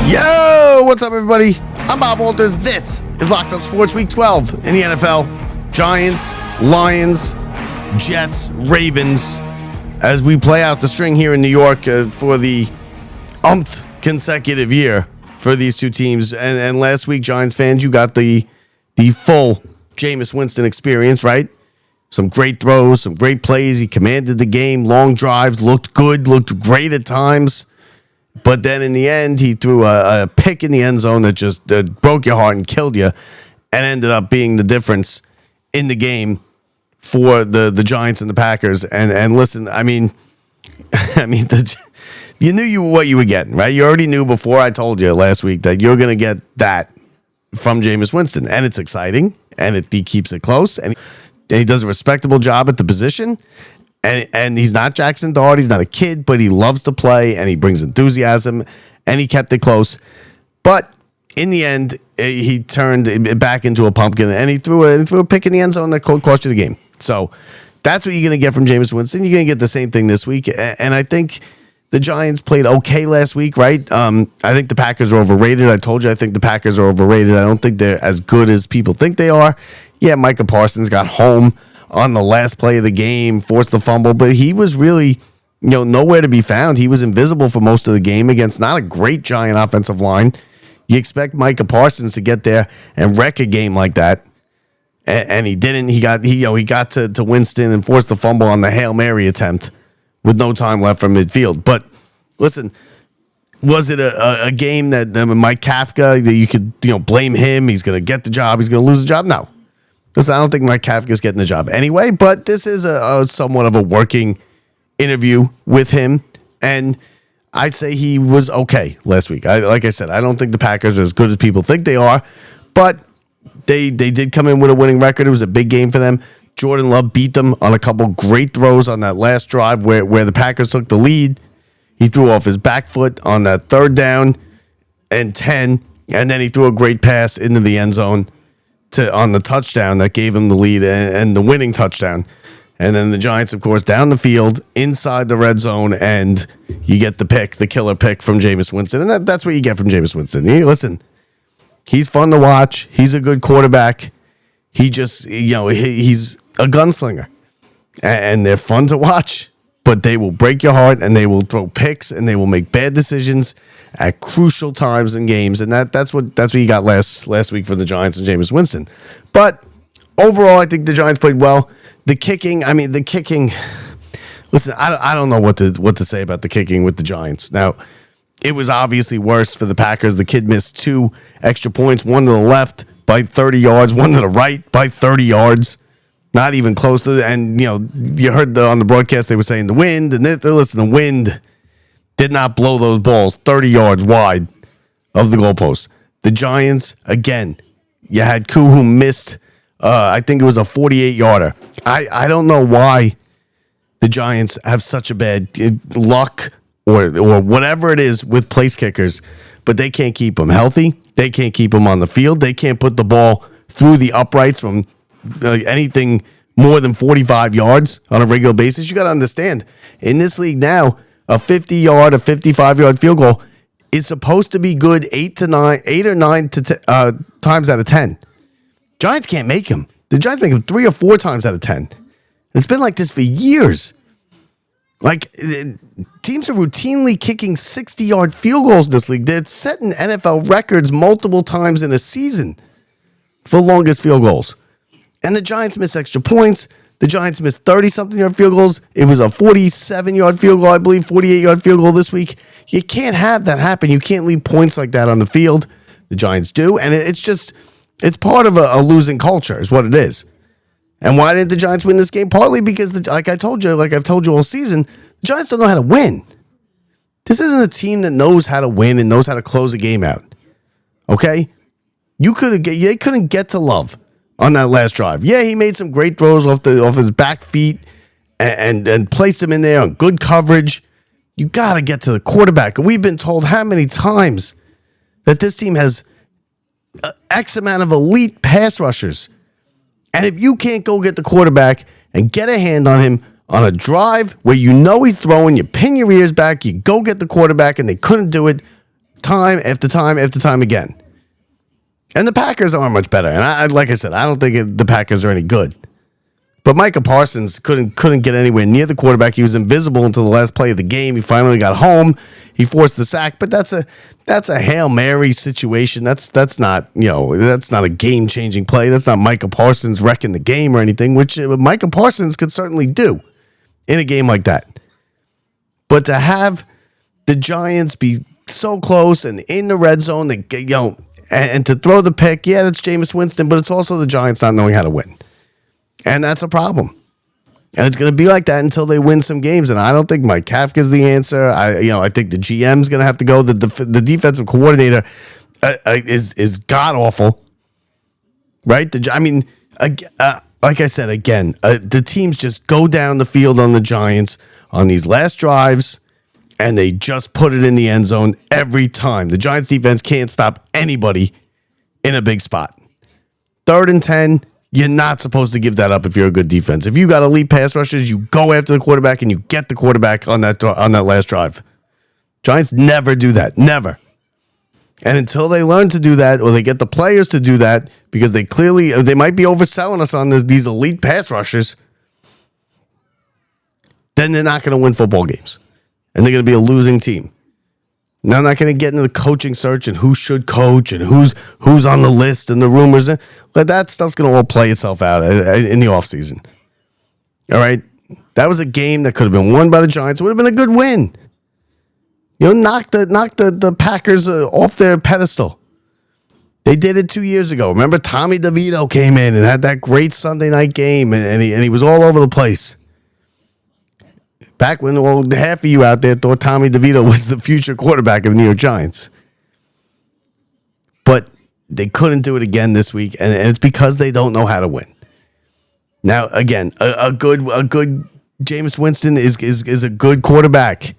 Yo, what's up, everybody? I'm Bob Walters. This is Locked Up Sports Week 12 in the NFL. Giants, Lions, Jets, Ravens, as we play out the string here in New York for the umpth consecutive year for these two teams. And last week, Giants fans, you got the full Jameis Winston experience, right? Some great throws, some great plays. He commanded the game, long drives, looked good, looked great at times. But then in the end, he threw a pick in the end zone that just broke your heart and killed you, and ended up being the difference in the game for the Giants and the Packers. And listen, I mean, you knew what you were getting, right? You already knew before I told you last week that you're going to get that from Jameis Winston, and it's exciting, and he keeps it close, and he does a respectable job at the position. And he's not Jaxson Dart. He's not a kid, but he loves to play, and he brings enthusiasm, and he kept it close. But in the end, he turned it back into a pumpkin, and he threw a pick in the end zone that cost you the game. So that's what you're going to get from Jameis Winston. You're going to get the same thing this week. And I think the Giants played okay last week, right? I think the Packers are overrated. I told you I think the Packers are overrated. I don't think they're as good as people think they are. Yeah, Micah Parsons got home on the last play of the game, forced the fumble, but he was really, nowhere to be found. He was invisible for most of the game against not a great Giant offensive line. You expect Micah Parsons to get there and wreck a game like that, and he didn't. He got to Winston and forced the fumble on the Hail Mary attempt with no time left from midfield. But listen, was it a game that Mike Kafka, that you could blame him? He's going to get the job. He's going to lose the job? No. Because I don't think Mike Kafka is getting the job anyway, but this is a somewhat of a working interview with him, and I'd say he was okay last week. Like I said, I don't think the Packers are as good as people think they are, but they did come in with a winning record. It was a big game for them. Jordan Love beat them on a couple great throws on that last drive where the Packers took the lead. He threw off his back foot on that 3rd down and 10, and then he threw a great pass into the end zone on the touchdown that gave him the lead and the winning touchdown. And then the Giants, of course, down the field, inside the red zone, and you get the killer pick from Jameis Winston. And that's what you get from Jameis Winston. Listen, he's fun to watch. He's a good quarterback. He just, he's a gunslinger. And they're fun to watch, but they will break your heart, and they will throw picks, and they will make bad decisions at crucial times in games, and that's what you got last week for the Giants and Jameis Winston. But overall, I think the Giants played well. The kicking. Listen, I don't know what to say about the kicking with the Giants. Now, it was obviously worse for the Packers. The kid missed 2 extra points, one to the left by 30 yards, one to the right by 30 yards. Not even close to. And you heard on the broadcast they were saying the wind, and listen, the wind did not blow those balls 30 yards wide of the goalpost. The Giants, again, you had Koo who missed, I think it was a 48-yarder. I don't know why the Giants have such a bad luck or whatever it is with place kickers, but they can't keep them healthy. They can't keep them on the field. They can't put the ball through the uprights from anything more than 45 yards on a regular basis. You got to understand, in this league now, a 50-yard, a 55-yard field goal is supposed to be good 8 or 9 times out of 10. Giants can't make them. The Giants make them 3 or 4 times out of 10. It's been like this for years. Like, teams are routinely kicking 60-yard field goals in this league. They're setting NFL records multiple times in a season for longest field goals. And the Giants miss extra points. The Giants missed 30-something-yard field goals. It was a 47-yard field goal, I believe, 48-yard field goal this week. You can't have that happen. You can't leave points like that on the field. The Giants do, and it's part of a losing culture is what it is. And why didn't the Giants win this game? Partly because, like I've told you all season, the Giants don't know how to win. This isn't a team that knows how to win and knows how to close a game out. Okay? They couldn't get to Love on that last drive. Yeah, he made some great throws off his back feet and placed him in there on good coverage. You got to get to the quarterback. We've been told how many times that this team has X amount of elite pass rushers. And if you can't go get the quarterback and get a hand on him on a drive where he's throwing, you pin your ears back, you go get the quarterback, and they couldn't do it, time after time after time again. And the Packers aren't much better. And like I said, I don't think the Packers are any good. But Micah Parsons couldn't get anywhere near the quarterback. He was invisible until the last play of the game. He finally got home. He forced the sack, but that's a Hail Mary situation. That's not a game-changing play. That's not Micah Parsons wrecking the game or anything, which Micah Parsons could certainly do in a game like that. But to have the Giants be so close and in the red zone, and to throw the pick, yeah, that's Jameis Winston, but it's also the Giants not knowing how to win. And that's a problem. And it's going to be like that until they win some games. And I don't think Mike Kafka is the answer. I think the GM's going to have to go. The defensive coordinator is god awful, right? Like I said again, the teams just go down the field on the Giants on these last drives, and they just put it in the end zone every time. The Giants defense can't stop anybody in a big spot. 3rd and 10. You're not supposed to give that up if you're a good defense. If you got elite pass rushers, you go after the quarterback and you get the quarterback on that last drive. Giants never do that. Never. And until they learn to do that, or they get the players to do that, because they might be overselling us on these elite pass rushers, then they're not going to win football games. And they're going to be a losing team. Now, I'm not going to get into the coaching search and who should coach and who's on the list and the rumors. But that stuff's going to all play itself out in the offseason. All right? That was a game that could have been won by the Giants. It would have been a good win. Knock the Packers off their pedestal. They did it 2 years ago. Remember, Tommy DeVito came in and had that great Sunday night game, and he was all over the place. Back when half of you out there thought Tommy DeVito was the future quarterback of the New York Giants. But they couldn't do it again this week, and it's because they don't know how to win. Now, again, a good Jameis Winston is a good quarterback.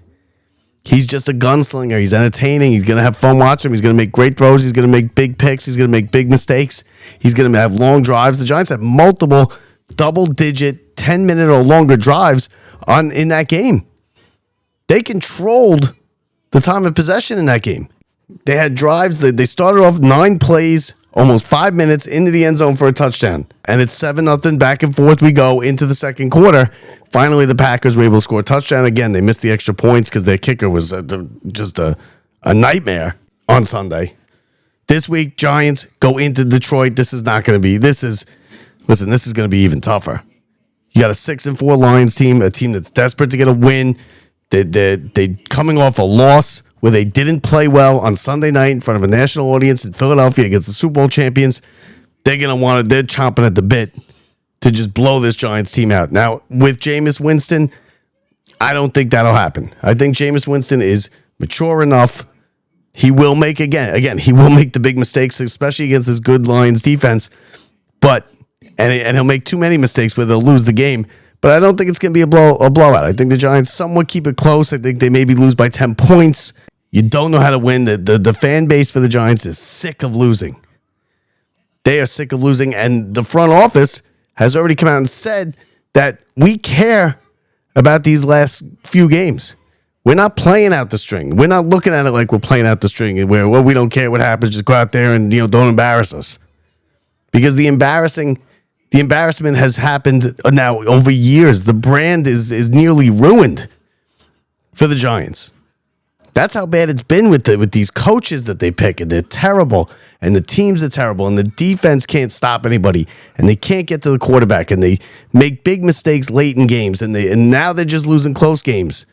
He's just a gunslinger. He's entertaining. He's going to have fun watching him. He's going to make great throws. He's going to make big picks. He's going to make big mistakes. He's going to have long drives. The Giants have multiple double-digit, 10-minute or longer drives in that game. They controlled the time of possession in that game. They had drives. They started off 9 plays, almost 5 minutes into the end zone for a touchdown. And it's 7-0 back and forth we go into the second quarter. Finally, the Packers were able to score a touchdown. Again, they missed the extra points because their kicker was just a nightmare on Sunday. This week, Giants go into Detroit. This is going to be even tougher. You got a 6-4 Lions team, a team that's desperate to get a win. They coming off a loss where they didn't play well on Sunday night in front of a national audience in Philadelphia against the Super Bowl champions. They're chomping at the bit to just blow this Giants team out. Now, with Jameis Winston, I don't think that'll happen. I think Jameis Winston is mature enough. He will make he will make the big mistakes, especially against this good Lions defense. And he'll make too many mistakes where they'll lose the game. But I don't think it's going to be a blowout. I think the Giants somewhat keep it close. I think they maybe lose by 10 points. You don't know how to win. The fan base for the Giants is sick of losing. They are sick of losing. And the front office has already come out and said that we care about these last few games. We're not playing out the string. We're not looking at it like we're playing out the string where, we don't care what happens. Just go out there and don't embarrass us. Because the embarrassment has happened now over years. The brand is nearly ruined for the Giants. That's how bad it's been with these coaches that they pick, and they're terrible, and the teams are terrible, and the defense can't stop anybody, and they can't get to the quarterback, and they make big mistakes late in games, and now they're just losing close games.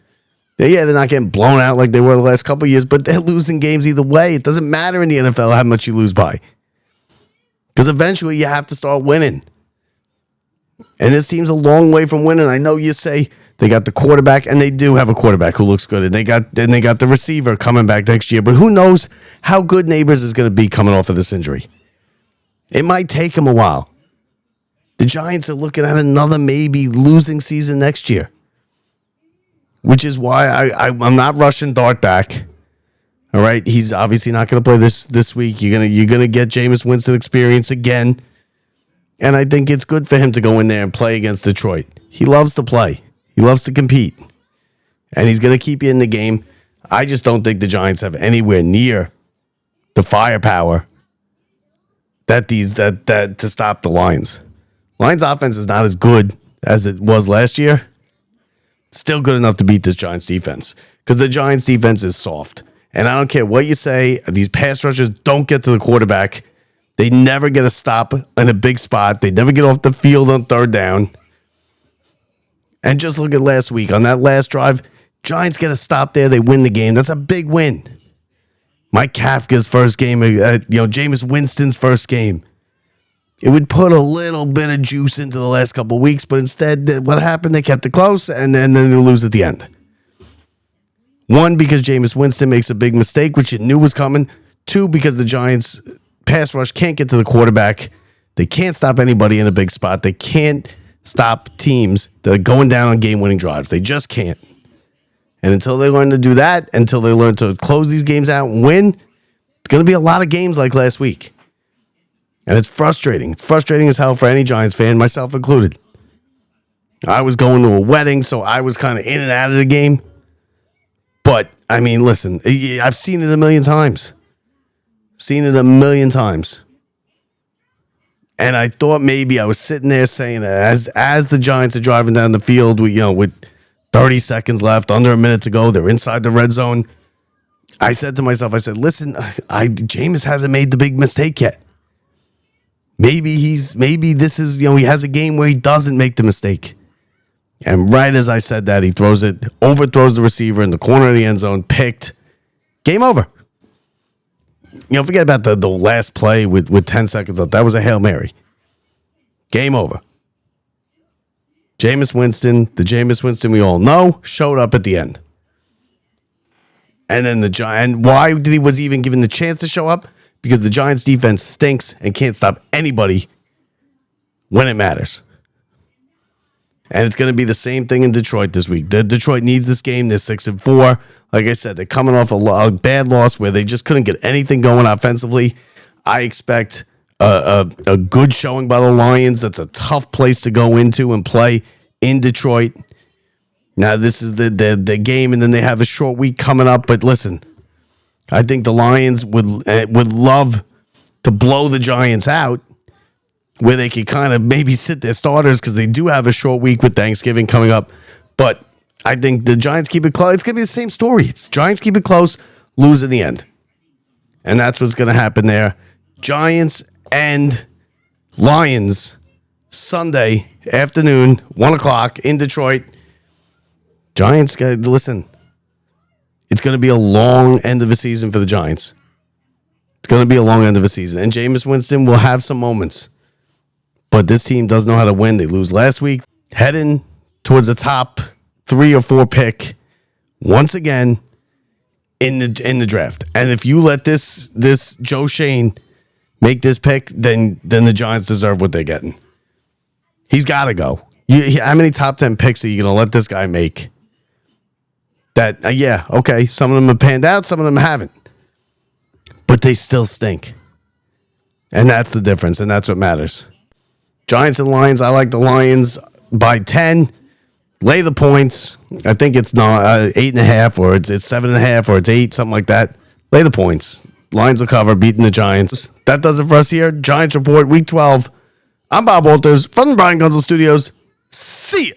They're not getting blown out like they were the last couple of years, but they're losing games either way. It doesn't matter in the NFL how much you lose by, because eventually you have to start winning. And this team's a long way from winning. I know you say they got the quarterback, and they do have a quarterback who looks good, and they got the receiver coming back next year. But who knows how good Neighbors is going to be coming off of this injury? It might take him a while. The Giants are looking at another maybe losing season next year, which is why I'm not rushing Dart back. All right, he's obviously not going to play this week. You're gonna get Jameis Winston experience again. And I think it's good for him to go in there and play against Detroit. He loves to play. He loves to compete. And he's going to keep you in the game. I just don't think the Giants have anywhere near the firepower that to stop the Lions. Lions offense is not as good as it was last year. It's still good enough to beat this Giants defense because the Giants defense is soft. And I don't care what you say, these pass rushers don't get to the quarterback. They never get a stop in a big spot. They never get off the field on third down. And just look at last week. On that last drive, Giants get a stop there. They win the game. That's a big win. Mike Kafka's first game, Jameis Winston's first game. It would put a little bit of juice into the last couple of weeks, but instead, what happened? They kept it close, and then they lose at the end. One, because Jameis Winston makes a big mistake, which you knew was coming. Two, because the Giants' pass rush can't get to the quarterback. They can't stop anybody in a big spot. They can't stop teams that are going down on game-winning drives. They just can't. And until they learn to do that, until they learn to close these games out and win, it's going to be a lot of games like last week. And it's frustrating. It's frustrating as hell for any Giants fan, myself included. I was going to a wedding, so I was kind of in and out of the game. But, I mean, listen, I've seen it a million times. And I thought maybe I was sitting there saying that as the Giants are driving down the field with 30 seconds left, under a minute to go, they're inside the red zone. I said to myself, listen, Jameis hasn't made the big mistake yet. Maybe this is, he has a game where he doesn't make the mistake. And right as I said that, he overthrows the receiver in the corner of the end zone, picked. Game over. Forget about the last play with 10 seconds left. That was a Hail Mary. Game over. Jameis Winston, the Jameis Winston we all know, showed up at the end. And then why was he even given the chance to show up? Because the Giants defense stinks and can't stop anybody when it matters. And it's going to be the same thing in Detroit this week. Detroit needs this game. They're 6-4. Like I said, they're coming off a bad loss where they just couldn't get anything going offensively. I expect a good showing by the Lions. That's a tough place to go into and play in Detroit. Now, this is the game, and then they have a short week coming up. But listen, I think the Lions would love to blow the Giants out, where they could kind of maybe sit their starters because they do have a short week with Thanksgiving coming up. But I think the Giants keep it close. It's going to be the same story. It's Giants keep it close, lose in the end. And that's what's going to happen there. Giants and Lions, Sunday afternoon, 1 o'clock in Detroit. Giants, listen, it's going to be a long end of the season for the Giants. It's going to be a long end of the season. And Jameis Winston will have some moments. But this team doesn't know how to win. They lose last week. Heading towards the top 3 or 4 pick once again in the draft. And if you let this Joe Shane make this pick, then the Giants deserve what they're getting. He's got to go. How many top 10 picks are you going to let this guy make? That, okay, some of them have panned out, some of them haven't. But they still stink. And that's the difference, and that's what matters. Giants and Lions, I like the Lions by 10. Lay the points. I think it's not 8.5, or it's 7.5, or it's 8, something like that. Lay the points. Lions will cover, beating the Giants. That does it for us here. Giants Report, Week 12. I'm Bob Walters from the Brian Gunzel Studios. See ya.